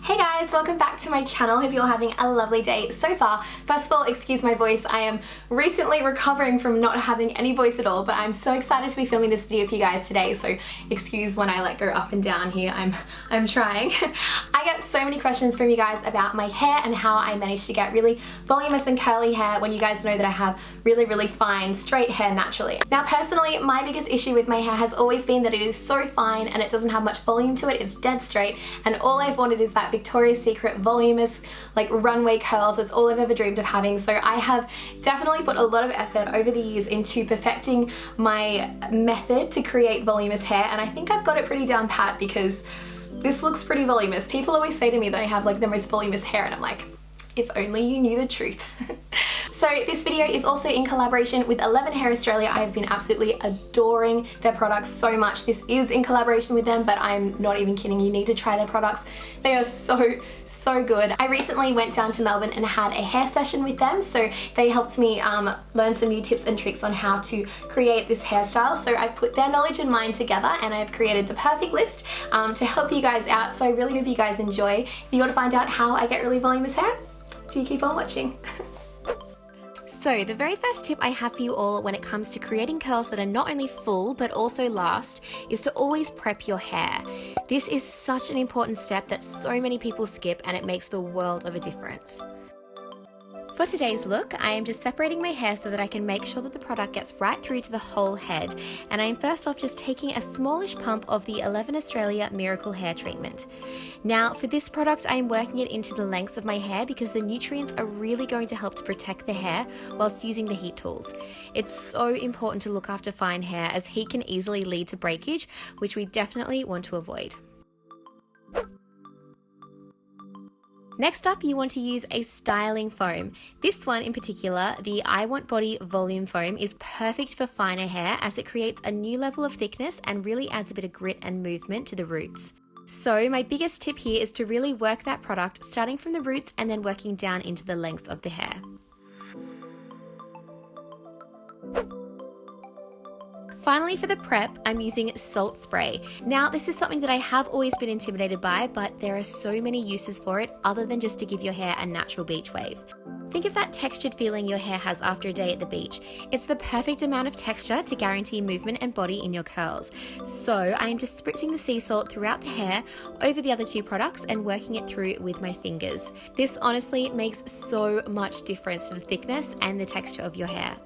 Hey guys, welcome back to my channel. Hope you're having a lovely day so far. First of all, excuse my voice. I am recently recovering from not having any voice at all, but I'm so excited to be filming this video for you guys today, so excuse when I like go up and down here. I'm trying. I get so many questions from you guys about my hair and how I managed to get really voluminous and curly hair when you guys know that I have really fine straight hair naturally. Now personally, my biggest issue with my hair has always been that it is so fine and it doesn't have much volume to it. It's dead straight, and all I've wanted is that Victoria's Secret voluminous like runway curls. That's all I've ever dreamed of having. So I have definitely put a lot of effort over the years into perfecting my method to create voluminous hair, and I think I've got it pretty down pat because this looks pretty voluminous. People always say to me that I have like the most voluminous hair, and I'm like, if only you knew the truth. So this video is also in collaboration with 11 Hair Australia. I have been absolutely adoring their products so much. This is in collaboration with them, but I'm not even kidding. You need to try their products. They are so good. I recently went down to Melbourne and had a hair session with them, so they helped me learn some new tips and tricks on how to create this hairstyle. So I've put their knowledge and mine together, and I've created the perfect list to help you guys out. So I really hope you guys enjoy. If you want to find out how I get really voluminous hair, do keep on watching. So the very first tip I have for you all when it comes to creating curls that are not only full but also last is to always prep your hair. This is such an important step that so many people skip, and it makes the world of a difference. For today's look, I am just separating my hair so that I can make sure that the product gets right through to the whole head, and I am first off just taking a smallish pump of the 11 Australia Miracle Hair Treatment. Now for this product, I am working it into the lengths of my hair because the nutrients are really going to help to protect the hair whilst using the heat tools. It's so important to look after fine hair as heat can easily lead to breakage, which we definitely want to avoid. Next up, you want to use a styling foam. This one in particular, the I Want Body Volume Foam, is perfect for finer hair as it creates a new level of thickness and really adds a bit of grit and movement to the roots. So my biggest tip here is to really work that product starting from the roots and then working down into the length of the hair. Finally, for the prep, I'm using salt spray. Now, this is something that I have always been intimidated by, but there are so many uses for it other than just to give your hair a natural beach wave. Think of that textured feeling your hair has after a day at the beach. It's the perfect amount of texture to guarantee movement and body in your curls. So I am just spritzing the sea salt throughout the hair over the other two products and working it through with my fingers. This honestly makes so much difference to the thickness and the texture of your hair.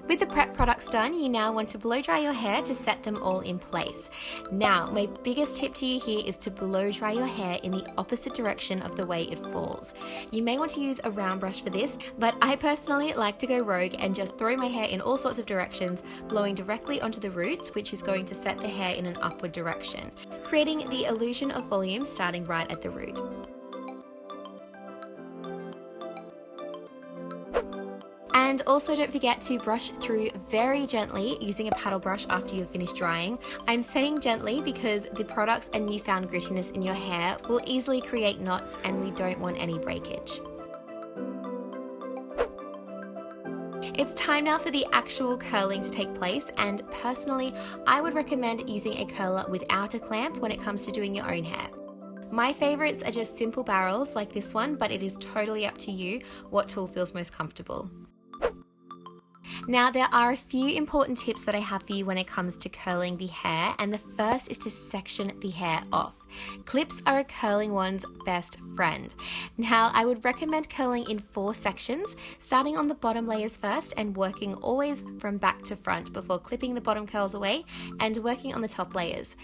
With the prep products done, you now want to blow dry your hair to set them all in place. Now, my biggest tip to you here is to blow dry your hair in the opposite direction of the way it falls. You may want to use a round brush for this, but I personally like to go rogue and just throw my hair in all sorts of directions, blowing directly onto the roots, which is going to set the hair in an upward direction, creating the illusion of volume starting right at the root. And also don't forget to brush through very gently using a paddle brush after you've finished drying. I'm saying gently because the products and newfound grittiness in your hair will easily create knots, and we don't want any breakage. It's time now for the actual curling to take place, and personally, I would recommend using a curler without a clamp when it comes to doing your own hair. My favorites are just simple barrels like this one, but it is totally up to you what tool feels most comfortable. Now, there are a few important tips that I have for you when it comes to curling the hair, and the first is to section the hair off. Clips are a curling one's best friend. Now, I would recommend curling in 4 sections, starting on the bottom layers first and working always from back to front before clipping the bottom curls away and working on the top layers.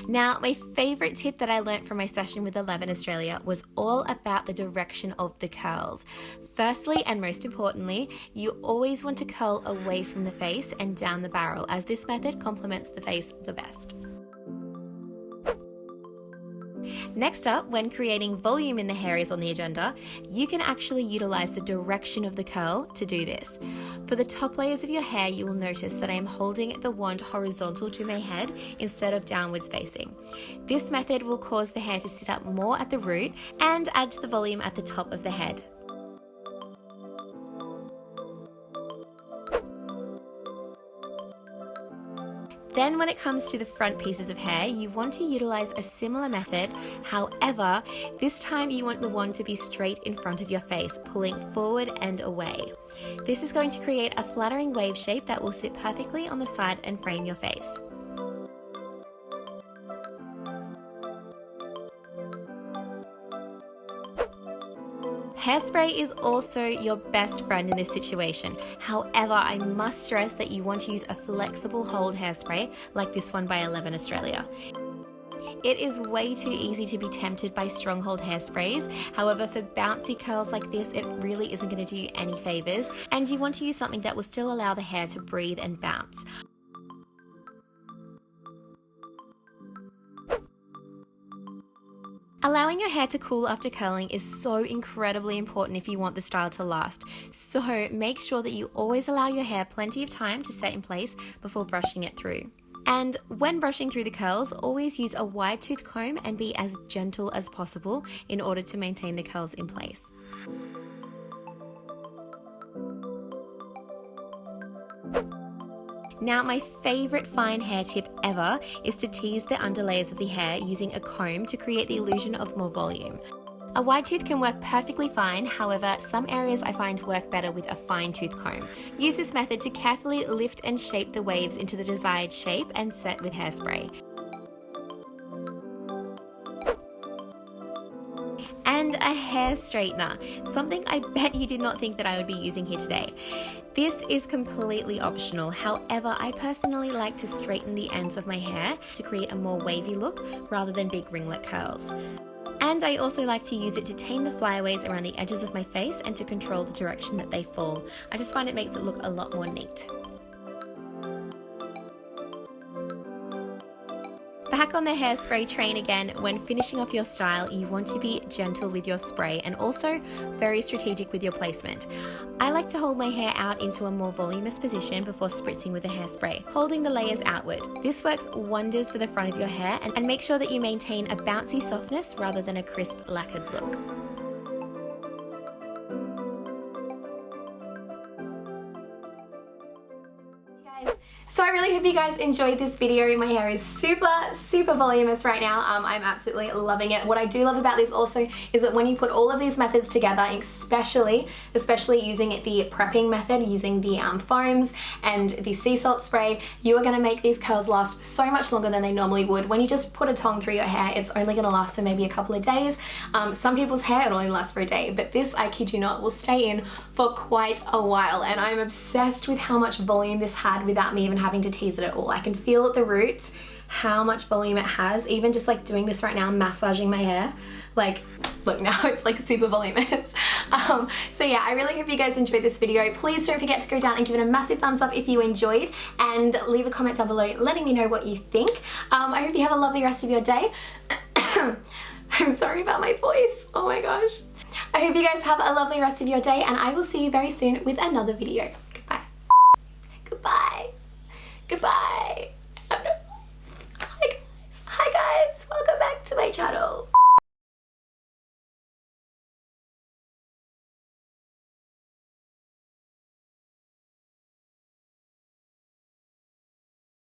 Now, my favourite tip that I learnt from my session with 11 Australia was all about the direction of the curls. Firstly, and most importantly, you always want to curl away from the face and down the barrel, as this method complements the face the best. Next up, when creating volume in the hair is on the agenda, you can actually utilize the direction of the curl to do this. For the top layers of your hair, you will notice that I am holding the wand horizontal to my head instead of downwards facing. This method will cause the hair to sit up more at the root and add to the volume at the top of the head. Then when it comes to the front pieces of hair, you want to utilize a similar method. However, this time you want the wand to be straight in front of your face, pulling forward and away. This is going to create a flattering wave shape that will sit perfectly on the side and frame your face. Hairspray is also your best friend in this situation. However, I must stress that you want to use a flexible hold hairspray like this one by 11 Australia. It is way too easy to be tempted by strong hold hairsprays. However, for bouncy curls like this, it really isn't going to do you any favors, and you want to use something that will still allow the hair to breathe and bounce. Allowing your hair to cool after curling is so incredibly important if you want the style to last. So make sure that you always allow your hair plenty of time to set in place before brushing it through. And when brushing through the curls, always use a wide tooth comb and be as gentle as possible in order to maintain the curls in place. Now, my favorite fine hair tip ever is to tease the underlayers of the hair using a comb to create the illusion of more volume. A wide tooth can work perfectly fine, however, some areas I find work better with a fine tooth comb. Use this method to carefully lift and shape the waves into the desired shape and set with hairspray. And a hair straightener, something I bet you did not think that I would be using here today. This is completely optional, however, I personally like to straighten the ends of my hair to create a more wavy look rather than big ringlet curls. And I also like to use it to tame the flyaways around the edges of my face and to control the direction that they fall. I just find it makes it look a lot more neat. Back on the hairspray train again, when finishing off your style, you want to be gentle with your spray and also very strategic with your placement. I like to hold my hair out into a more voluminous position before spritzing with the hairspray, holding the layers outward. This works wonders for the front of your hair and make sure that you maintain a bouncy softness rather than a crisp, lacquered look. So I really hope you guys enjoyed this video. My hair is super voluminous right now. I'm absolutely loving it. What I do love about this also is that when you put all of these methods together, especially using the prepping method, using the foams and the sea salt spray, you are going to make these curls last so much longer than they normally would. When you just put a tong through your hair, it's only going to last for maybe a couple of days. Some people's hair will only last for a day, but this, I kid you not, will stay in for quite a while, and I'm obsessed with how much volume this had without me even having to tease it at all. I can feel at the roots how much volume it has, even just like doing this right now, massaging my hair. Like, look, now it's like super voluminous. So yeah, I really hope you guys enjoyed this video. Please don't forget to go down and give it a massive thumbs up if you enjoyed, and leave a comment down below letting me know what you think. I hope you have a lovely rest of your day. I'm sorry about my voice, oh my gosh. I hope you guys have a lovely rest of your day, and I will see you very soon with another video. Goodbye. Goodbye. Goodbye.